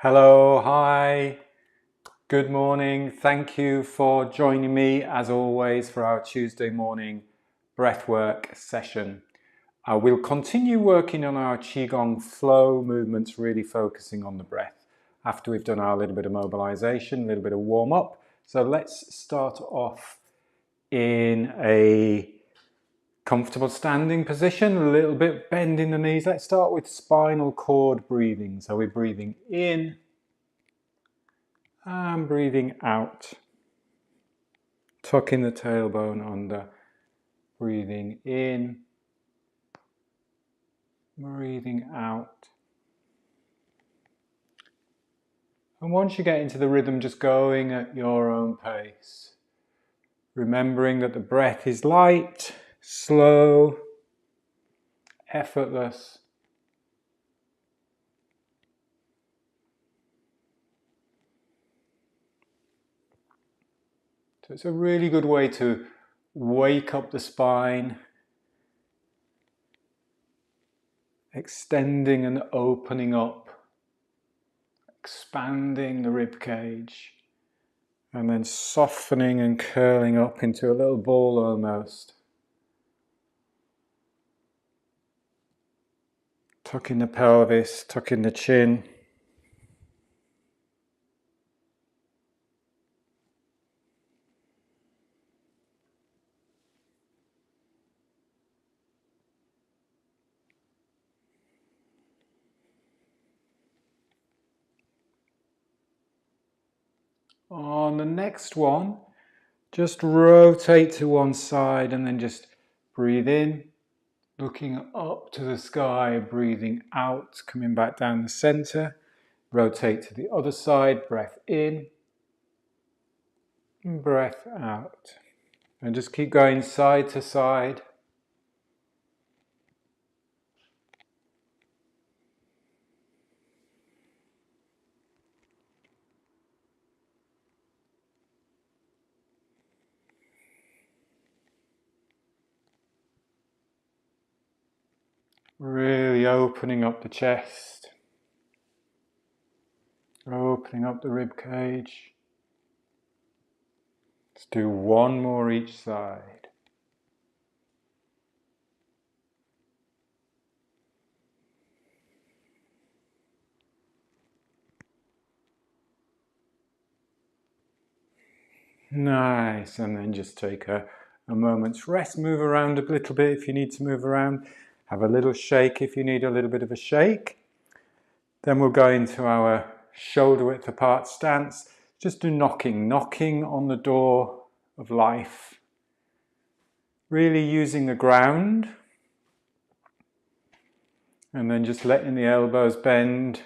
Hello, hi, good morning. Thank you for joining me as always for our Tuesday morning breathwork session. We'll continue working on our Qigong flow movements, really focusing on the breath after we've done our little bit of mobilization, a little bit of warm up. So let's start off in a comfortable standing position, a little bit bending the knees. Let's start with spinal cord breathing. So we're breathing in and breathing out. Tucking the tailbone under, breathing in, breathing out. And once you get into the rhythm, just going at your own pace. Remembering that the breath is light, slow, effortless. So it's a really good way to wake up the spine, extending and opening up, expanding the rib cage, and then softening and curling up into a little ball almost. Tucking the pelvis, tucking the chin. On the next one, just rotate to one side and then just breathe in, looking up to the sky, breathing out, coming back down the center. Rotate to the other side, breath in, and breath out. And just keep going side to side. Really opening up the chest, opening up the rib cage. Let's do one more each side. Nice, and then just take a moment's rest, move around a little bit if you need to move around. Have a little shake if you need a little bit of a shake. Then we'll go into our shoulder width apart stance. Just do knocking on the door of life. Really using the ground. And then just letting the elbows bend.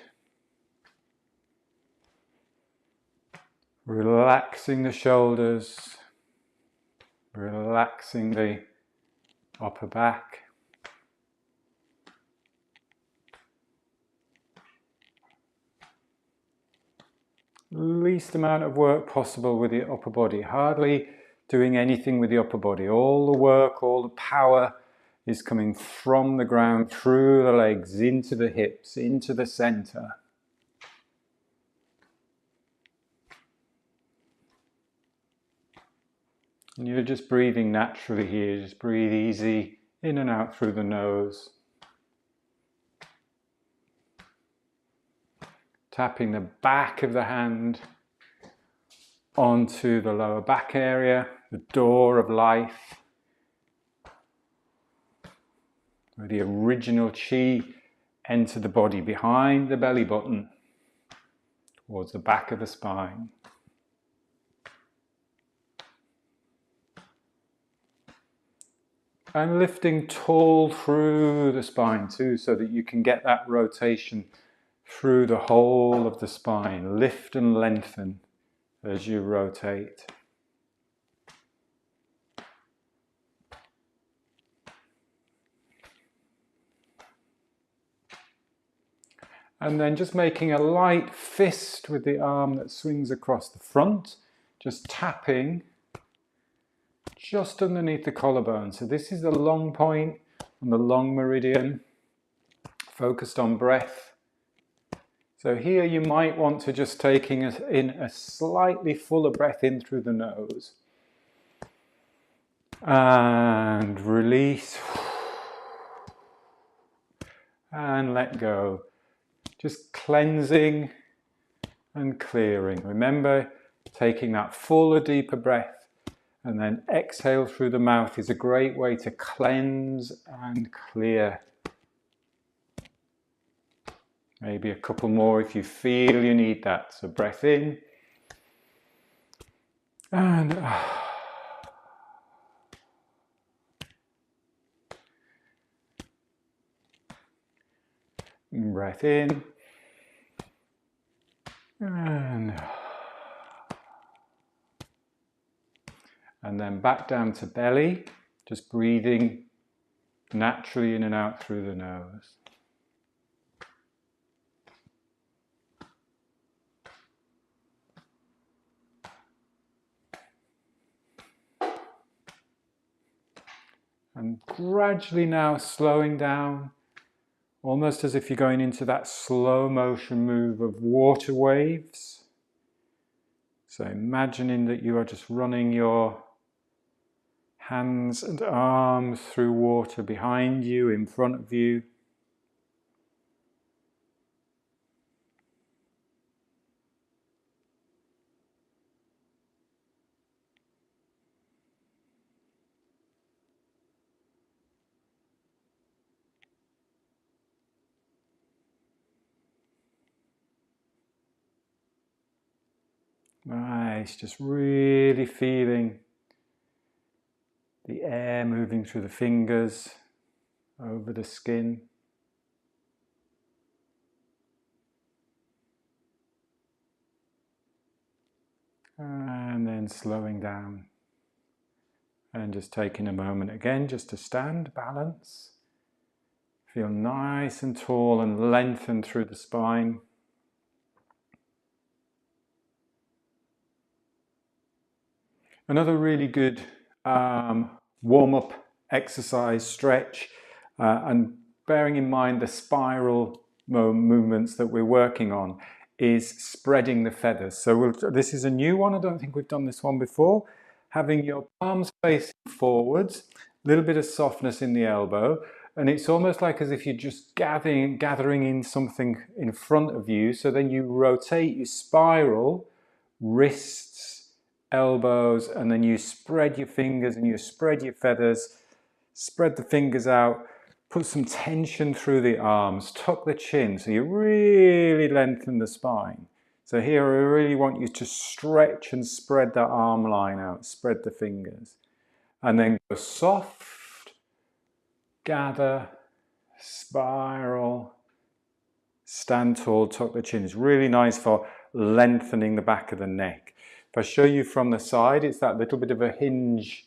Relaxing the shoulders. Relaxing the upper back. Least amount of work possible with the upper body. Hardly doing anything with the upper body. All the work, all the power is coming from the ground, through the legs, into the hips, into the center. And you're just breathing naturally here. Just breathe easy in and out through the nose. Tapping the back of the hand onto the lower back area, the door of life, where the original chi enter the body behind the belly button, towards the back of the spine. And lifting tall through the spine too, so that you can get that rotation through the whole of the spine. Lift and lengthen as you rotate. And then just making a light fist with the arm that swings across the front, just tapping just underneath the collarbone. So this is the long point on the long meridian, focused on breath. So here you might want to just taking in a slightly fuller breath in through the nose. And release. And let go. Just cleansing and clearing. Remember, taking that fuller, deeper breath and then exhale through the mouth is a great way to cleanse and clear. Maybe a couple more if you feel you need that. So breath in and breath in and then back down to belly, just breathing naturally in and out through the nose. And gradually now slowing down, almost as if you're going into that slow motion move of water waves. So imagining that you are just running your hands and arms through water behind you, in front of you. Nice, just really feeling the air moving through the fingers, over the skin. And then slowing down. And just taking a moment again just to stand, balance. Feel nice and tall and lengthened through the spine. Another really good warm-up exercise, stretch, and bearing in mind the spiral movements that we're working on, is spreading the feathers. So this is a new one, I don't think we've done this one before. Having your palms facing forwards, a little bit of softness in the elbow, and it's almost like as if you're just gathering in something in front of you, so then you rotate, you spiral, wrists, elbows, and then you spread your fingers and you spread your feathers, spread the fingers out, put some tension through the arms, tuck the chin, so you really lengthen the spine. So here I really want you to stretch and spread that arm line out, spread the fingers. And then go soft, gather, spiral, stand tall, tuck the chin. It's really nice for lengthening the back of the neck. If I show you from the side, it's that little bit of a hinge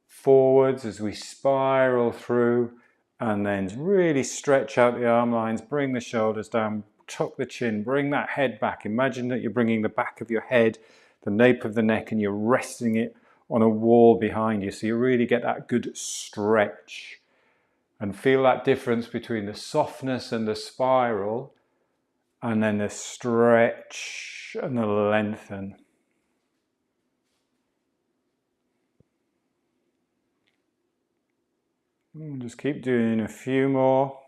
forwards as we spiral through, and then really stretch out the arm lines, bring the shoulders down, tuck the chin, bring that head back. Imagine that you're bringing the back of your head, the nape of the neck, and you're resting it on a wall behind you. So you really get that good stretch. And feel that difference between the softness and the spiral, and then the stretch and the lengthen. And just keep doing a few more.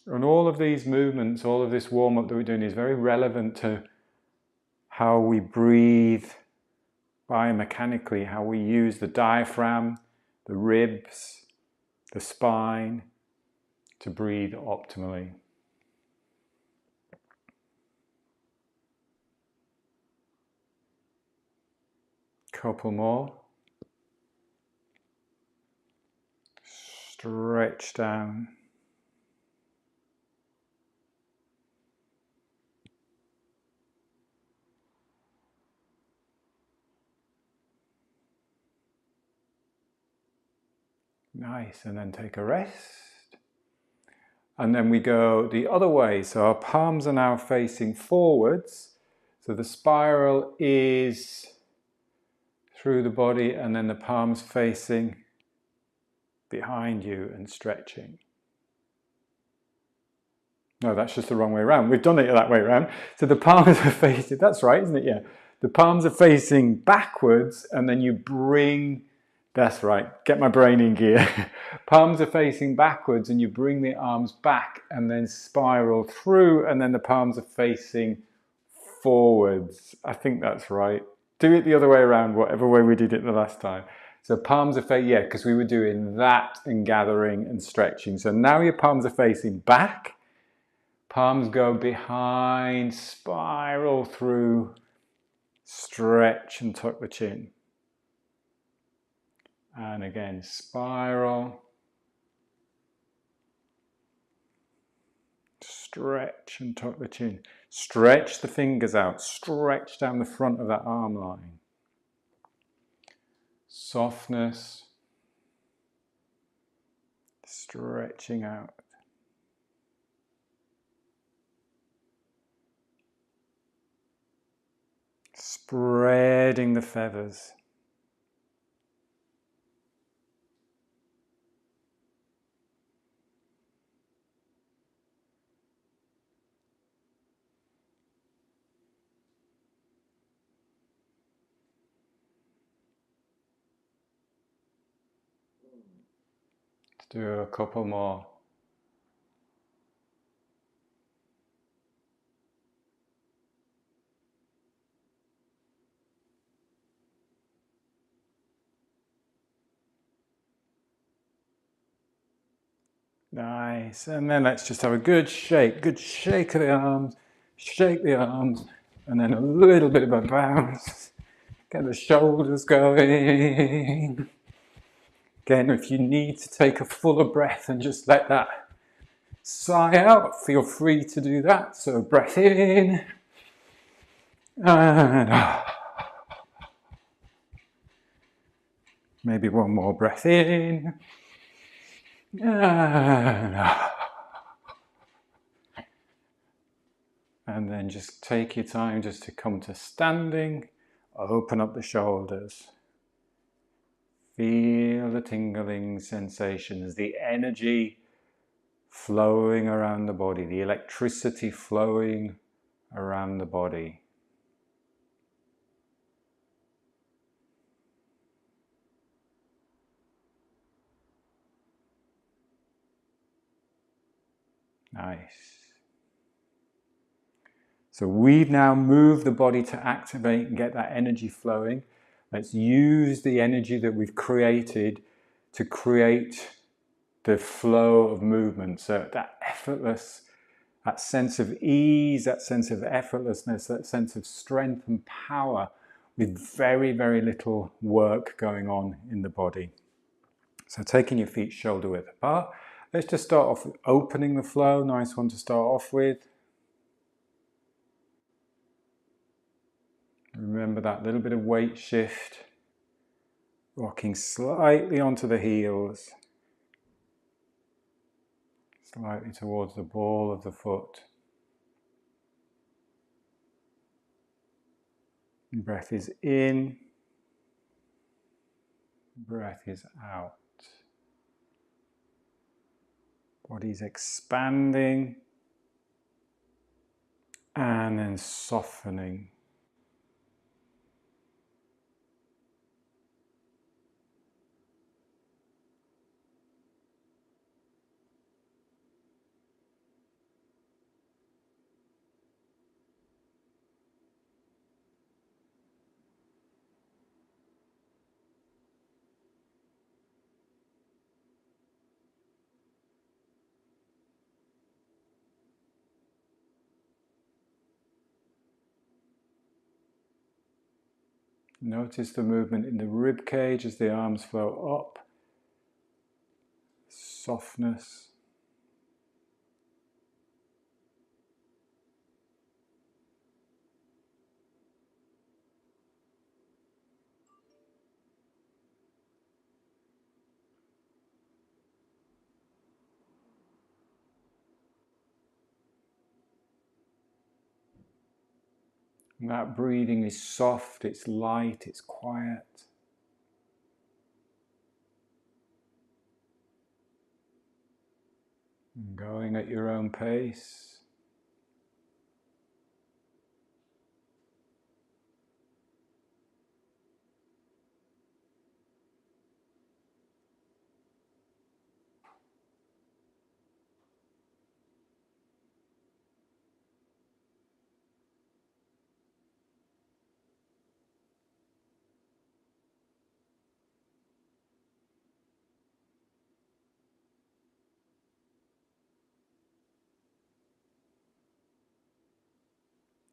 And all of these movements, all of this warm-up that we're doing is very relevant to how we breathe biomechanically, how we use the diaphragm, the ribs, the spine to breathe optimally. Couple more. Stretch down. Nice, and then take a rest. And then we go the other way. So our palms are now facing forwards. So the spiral is through the body, and then the palms facing behind you and stretching. No, that's just the wrong way around. We've done it that way around. So the palms are facing, that's right, isn't it? Yeah. The palms are facing backwards, and then you bring, that's right, get my brain in gear. Palms are facing backwards, and you bring the arms back and then spiral through, and then the palms are facing forwards. I think that's right. Do it the other way around, whatever way we did it the last time. So palms are facing, yeah, because we were doing that and gathering and stretching. So now your palms are facing back. Palms go behind, spiral through, stretch and tuck the chin. And again, spiral, stretch and tuck the chin. Stretch the fingers out, stretch down the front of that arm line. Softness, stretching out. Spreading the feathers. Let's do a couple more. Nice. And then let's just have a good shake of the arms, shake the arms, and then a little bit of a bounce. Get the shoulders going. Again, if you need to take a fuller breath and just let that sigh out, feel free to do that. So breath in, and maybe one more breath in, and then just take your time just to come to standing. Open up the shoulders. Feel the tingling sensations, the energy flowing around the body, the electricity flowing around the body. Nice. So we've now moved the body to activate and get that energy flowing. Let's use the energy that we've created to create the flow of movement. So that effortless, that sense of ease, that sense of effortlessness, that sense of strength and power with very, very little work going on in the body. So taking your feet shoulder width apart. Let's just start off with opening the flow. Nice one to start off with. Remember that little bit of weight shift, rocking slightly onto the heels, slightly towards the ball of the foot. Breath is in, breath is out. Body's expanding and then softening. Notice the movement in the rib cage as the arms flow up. Softness. And that breathing is soft, it's light, it's quiet. And going at your own pace.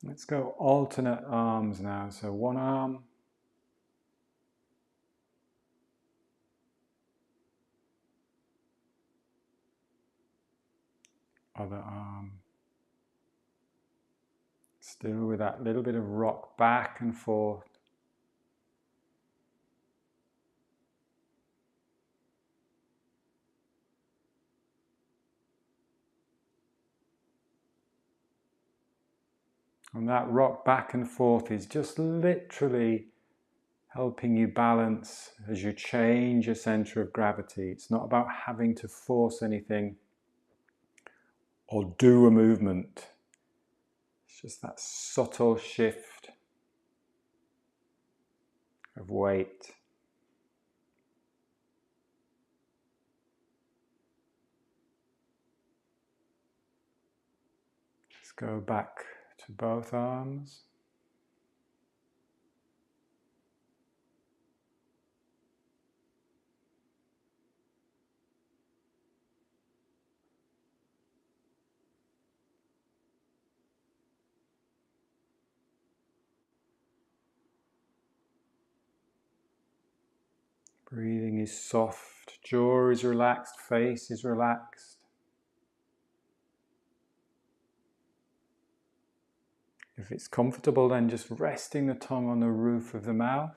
Let's go alternate arms now. So one arm, other arm. Still with that little bit of rock back and forth. And that rock back and forth is just literally helping you balance as you change your center of gravity. It's not about having to force anything or do a movement. It's just that subtle shift of weight. Let's go back to both arms. Breathing is soft, jaw is relaxed, face is relaxed. If it's comfortable, then just resting the tongue on the roof of the mouth.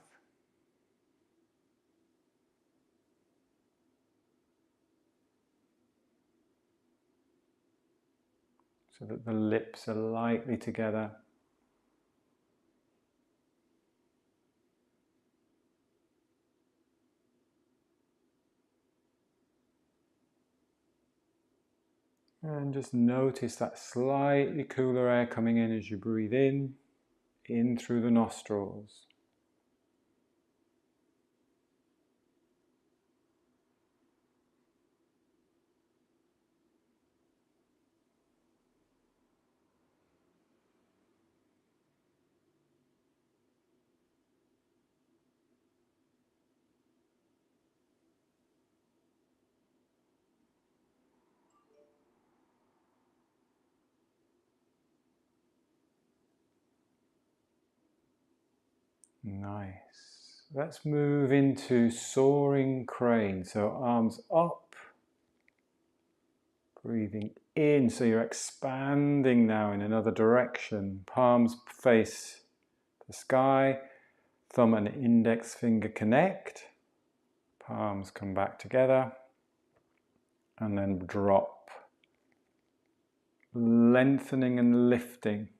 So that the lips are lightly together. And just notice that slightly cooler air coming in as you breathe in through the nostrils. Nice. Let's move into soaring crane. So arms up, breathing in. So you're expanding now in another direction. Palms face the sky. Thumb and index finger connect. Palms come back together. And then drop. Lengthening and lifting.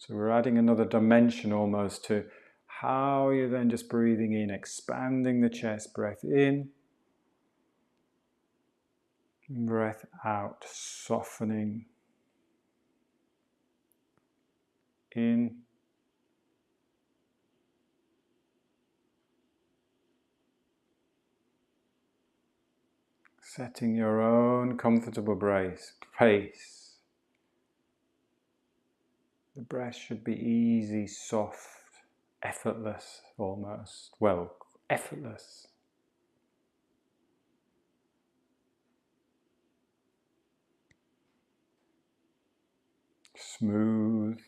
So we're adding another dimension almost to how you're then just breathing in, expanding the chest, breath in, breath out, softening in, setting your own comfortable pace. The breath should be easy, soft, effortless almost. Well, effortless. Smooth.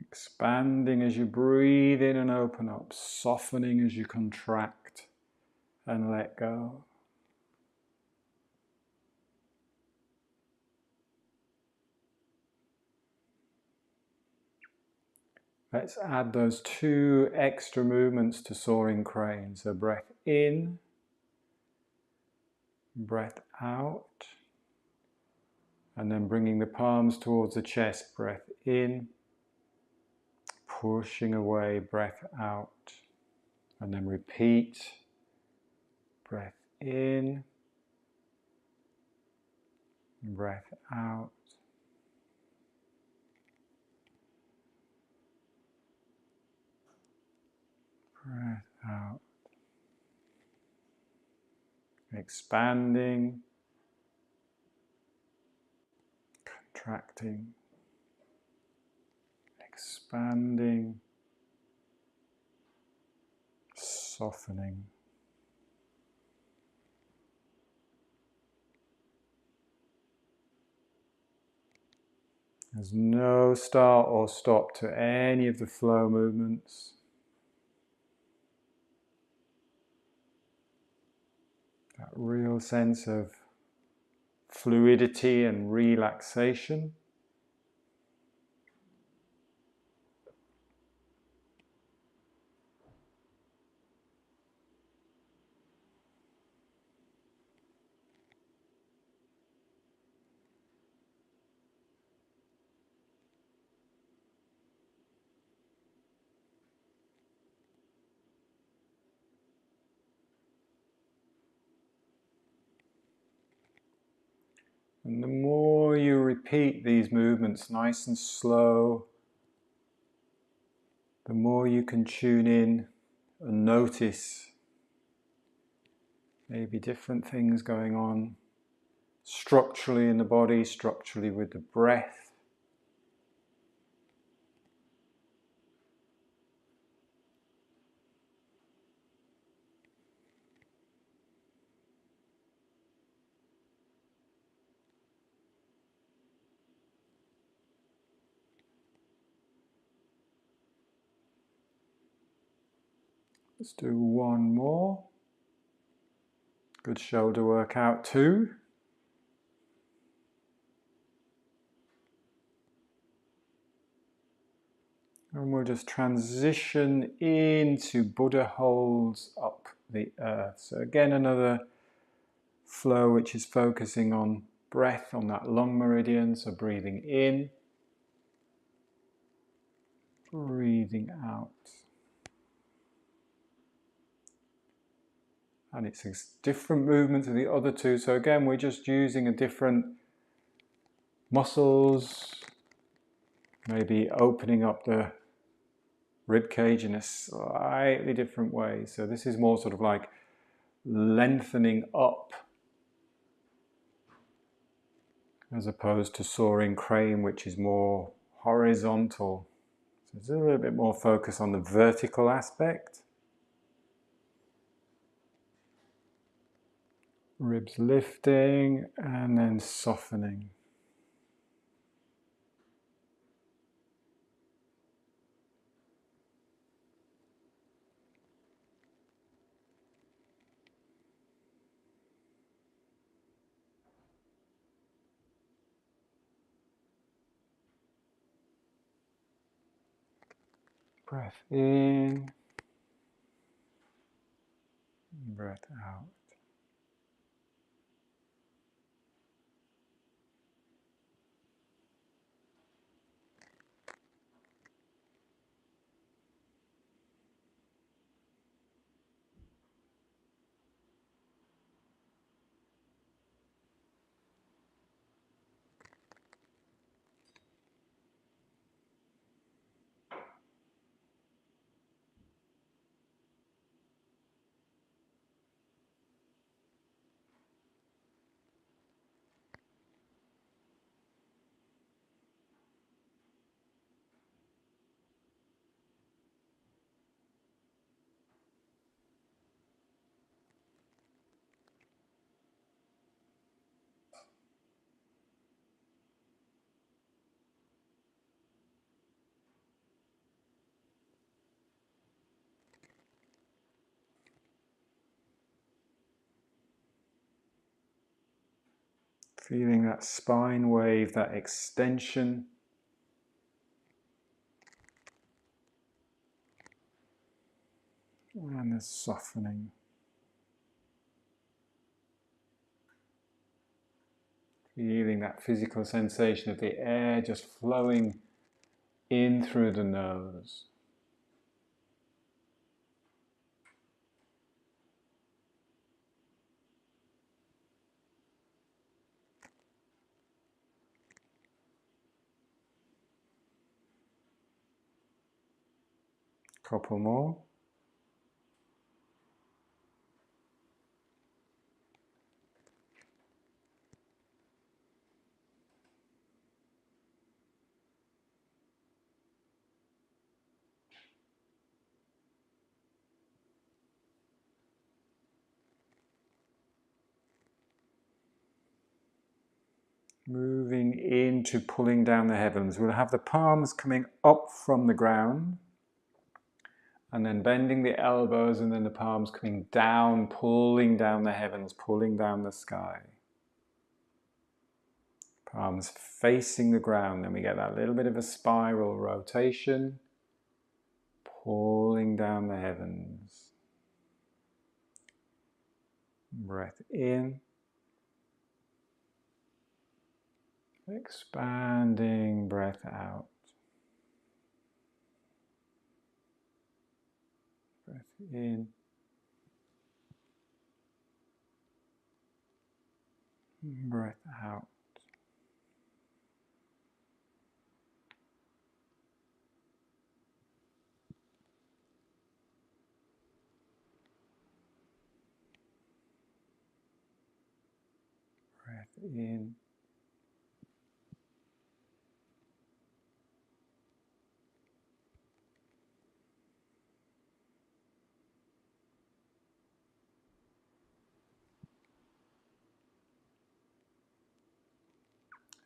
Expanding as you breathe in and open up, softening as you contract and let go. Let's add those 2 extra movements to soaring crane. So breath in, breath out. And then bringing the palms towards the chest, breath in, pushing away, breath out. And then repeat, breath in, breath out. Breath out. Expanding, contracting, expanding, softening. There's no start or stop to any of the flow movements. That real sense of fluidity and relaxation. And the more you repeat these movements nice and slow, the more you can tune in and notice maybe different things going on structurally in the body, structurally with the breath. Let's do one more. Good shoulder workout too. And we'll just transition into Buddha holds up the earth. So again, another flow which is focusing on breath, on that lung meridian. So breathing in, breathing out. And it's a different movement to the other two. So again, we're just using a different muscles, maybe opening up the rib cage in a slightly different way. So this is more sort of like lengthening up as opposed to soaring crane, which is more horizontal. So there's a little bit more focus on the vertical aspect. Ribs lifting and then softening. Breath in, breath out. Feeling that spine wave, that extension. And the softening. Feeling that physical sensation of the air just flowing in through the nose. Couple more. Moving into pulling down the heavens. We'll have the palms coming up from the ground and then bending the elbows and then the palms coming down, pulling down the heavens, pulling down the sky. Palms facing the ground, then we get that little bit of a spiral rotation, pulling down the heavens. Breath in. Expanding breath out. Breath in. Breath out. Breath in.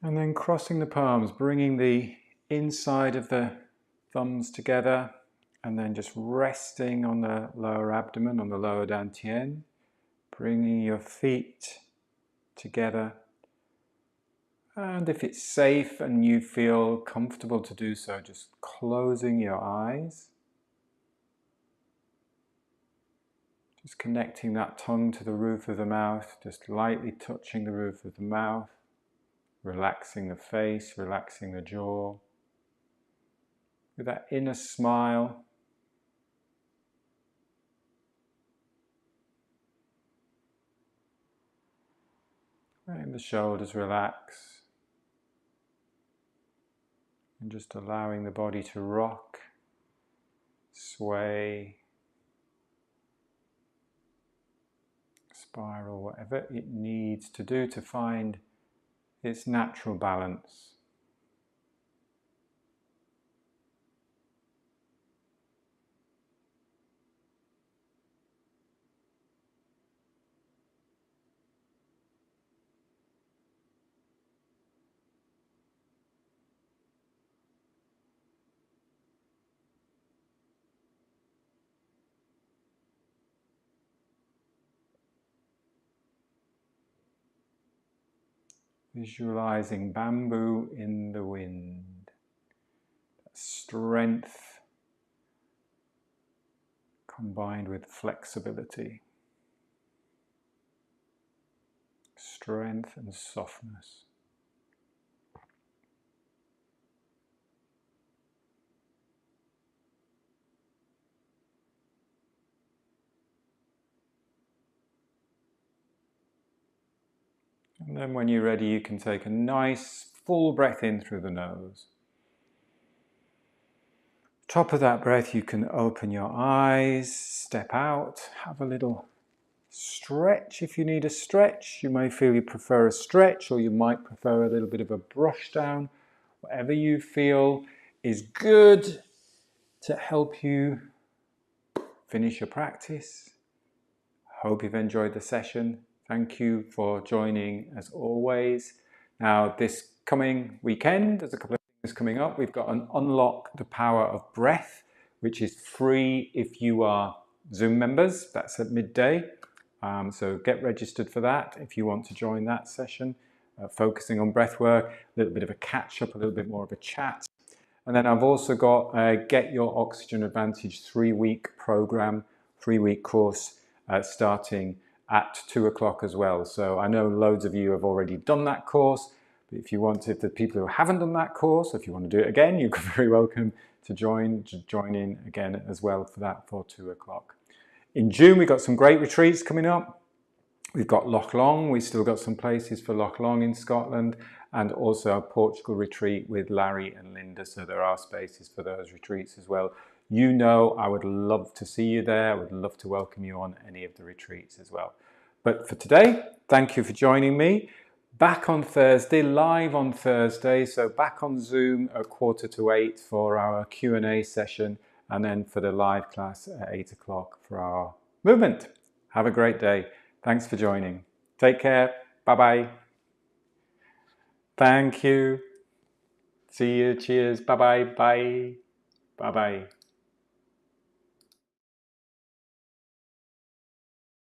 And then crossing the palms, bringing the inside of the thumbs together and then just resting on the lower abdomen, on the lower dantian, bringing your feet together. And if it's safe and you feel comfortable to do so, just closing your eyes. Just connecting that tongue to the roof of the mouth, just lightly touching the roof of the mouth. Relaxing the face, relaxing the jaw. With that inner smile. Letting the shoulders relax. And just allowing the body to rock, sway, spiral, whatever it needs to do to find its natural balance. Visualizing bamboo in the wind. Strength combined with flexibility. Strength and softness. And then when you're ready, you can take a nice full breath in through the nose. Top of that breath, you can open your eyes, step out, have a little stretch if you need a stretch. You may feel you prefer a stretch, or you might prefer a little bit of a brush down. Whatever you feel is good to help you finish your practice. Hope you've enjoyed the session. Thank you for joining as always. Now, this coming weekend, there's a couple of things coming up. We've got an Unlock the Power of Breath, which is free if you are Zoom members. That's at midday. So get registered for that if you want to join that session, focusing on breath work, a little bit of a catch up, a little bit more of a chat. And then I've also got a Get Your Oxygen Advantage 3-week program, 3-week course starting at 2 o'clock as well. So I know loads of you have already done that course, but if the people who haven't done that course, if you want to do it again, you're very welcome to join in again as well for that for 2 o'clock. In June, we've got some great retreats coming up. We've got Loch Long, we've still got some places for Loch Long in Scotland, and also a Portugal retreat with Larry and Linda, so there are spaces for those retreats as well. You know, I would love to see you there. I would love to welcome you on any of the retreats as well. But for today, thank you for joining me. Back on Thursday, live on Thursday, so back on Zoom at 7:45 for our Q&A session, and then for the live class at 8 o'clock for our movement. Have a great day. Thanks for joining. Take care. Bye-bye. Thank you. See you. Cheers. Bye-bye. Bye. Bye-bye.